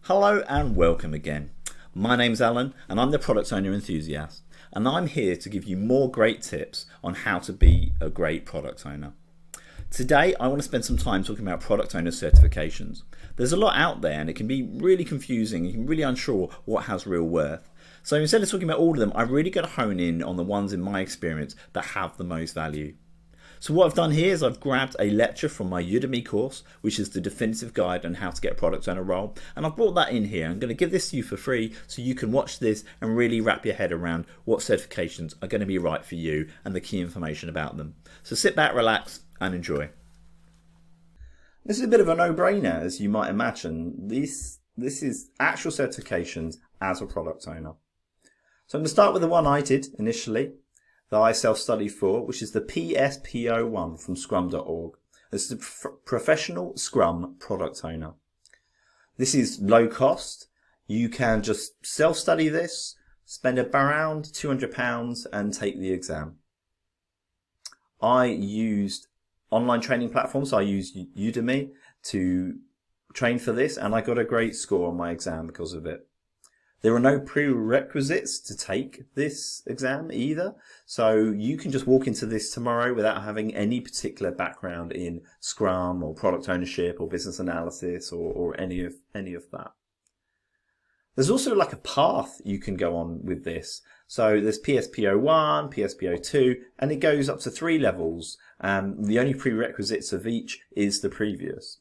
Hello and welcome again. My name's Alan and I'm the Product Owner Enthusiast, and I'm here to give you more great tips on how to be a great product owner. Today I want to spend some time talking about product owner certifications. There's a lot out there and it can be really confusing. You can be really unsure what has real worth. So instead of talking about all of them, I've really got to hone in on the ones in my experience that have the most value. So what I've done here is I've grabbed a lecture from my Udemy course, which is the definitive guide on how to get a product owner role, and I've brought that in here. I'm going to give this to you for free so you can watch this and really wrap your head around what certifications are going to be right for you and the key information about them. So sit back, relax and enjoy. This is a bit of a no-brainer, as you might imagine. This is actual certifications as a product owner. So I'm going to start with the one I did initially, that I self-studied for, which is the PSPO1 from scrum.org. This is a professional Scrum product owner. This is low cost. You can just self-study this, spend around £200 and take the exam. I used online training platforms. I used Udemy to train for this, and I got a great score on my exam because of it. There are no prerequisites to take this exam either, so you can just walk into this tomorrow without having any particular background in Scrum or product ownership or business analysis or any of that. There's also like a path you can go on with this. So there's PSPO1, PSPO2, and it goes up to 3 levels. The only prerequisites of each is the previous.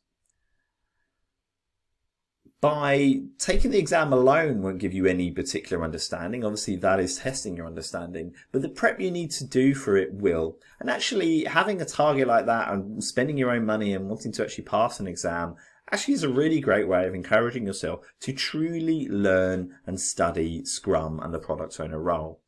By taking the exam alone won't give you any particular understanding. Obviously, that is testing your understanding, but the prep you need to do for it will. And actually, having a target like that and spending your own money and wanting to actually pass an exam actually is a really great way of encouraging yourself to truly learn and study Scrum and the product owner role.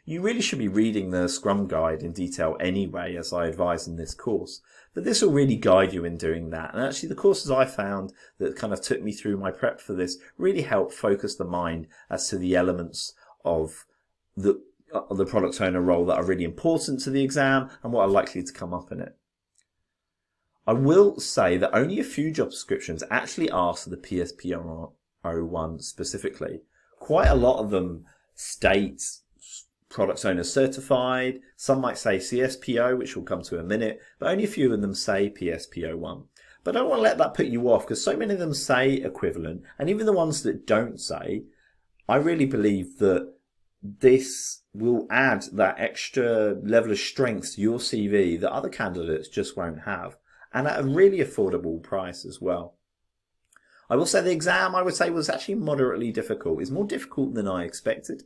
You really should be reading the Scrum guide in detail anyway, as I advise in this course. But this will really guide you in doing that. And actually the courses I found that kind of took me through my prep for this really help focus the mind as to the elements of the product owner role that are really important to the exam and what are likely to come up in it. I will say that only a few job descriptions actually ask for the PSPO1 specifically. Quite a lot of them state product owner certified. Some might say CSPO, which we'll come to in a minute, but only a few of them say PSPO1. But I don't want to let that put you off, because so many of them say equivalent, and even the ones that don't say, I really believe that this will add that extra level of strength to your CV that other candidates just won't have, and at a really affordable price as well. I will say the exam, I would say, was actually moderately difficult. It's more difficult than I expected.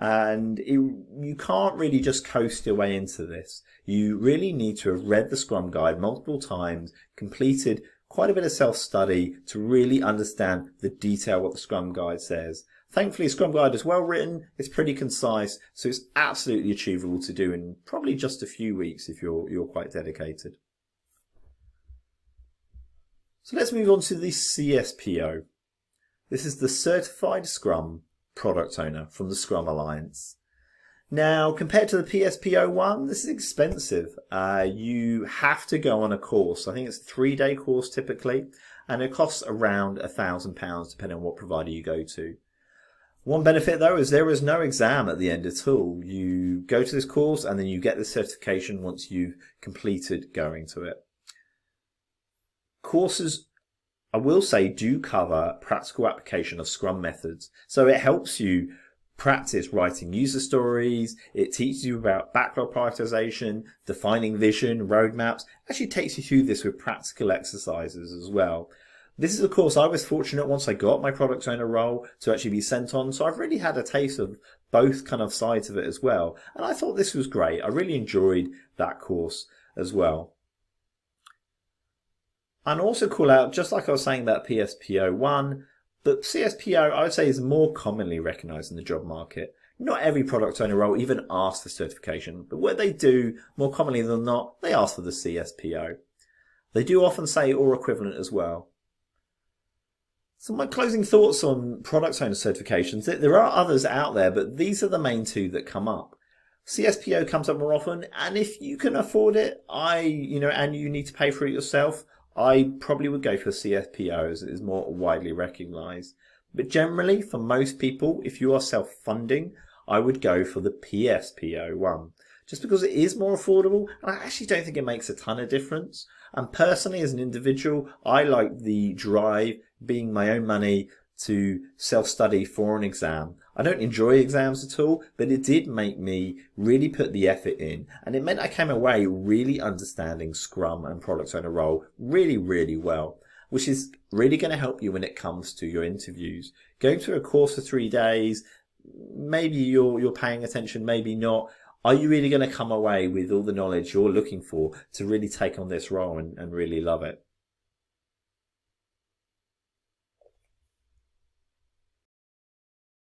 And you can't really just coast your way into this. You really need to have read the Scrum Guide multiple times, completed quite a bit of self-study to really understand the detail what the Scrum Guide says. Thankfully, the Scrum Guide is well written, it's pretty concise, so it's absolutely achievable to do in probably just a few weeks if you're quite dedicated. So let's move on to the CSPO. This is the Certified Scrum Product Owner from the Scrum Alliance. Now, compared to the PSPO1, this is expensive. You have to go on a course. I think it's a 3-day course typically, and it costs around £1,000 depending on what provider you go to. One benefit though is there is no exam at the end at all. You go to this course and then you get the certification once you've completed going to it. Courses, I will say, do cover practical application of Scrum methods. So it helps you practice writing user stories. It teaches you about backlog prioritization, defining vision, roadmaps. Actually takes you through this with practical exercises as well. This is a course I was fortunate once I got my product owner role to actually be sent on. So I've really had a taste of both kind of sides of it as well. And I thought this was great. I really enjoyed that course as well. And also call out, just like I was saying about PSPO1, but CSPO I would say is more commonly recognised in the job market. Not every product owner role even asks for certification, but what they do, more commonly than not, they ask for the CSPO. They do often say or equivalent as well. So my closing thoughts on product owner certifications, there are others out there, but these are the main two that come up. CSPO comes up more often, and if you can afford it, and you need to pay for it yourself, I probably would go for CFPO as it is more widely recognized. But generally, for most people, if you are self-funding, I would go for the PSPO one. Just because it is more affordable, and I actually don't think it makes a ton of difference. And personally, as an individual, I like the drive, being my own money, to self-study for an exam. I don't enjoy exams at all, but it did make me really put the effort in, and it meant I came away really understanding Scrum and product owner role really, really well, which is really going to help you when it comes to your interviews. Going through a course for 3 days, maybe you're paying attention, maybe not. Are you really going to come away with all the knowledge you're looking for to really take on this role and really love it?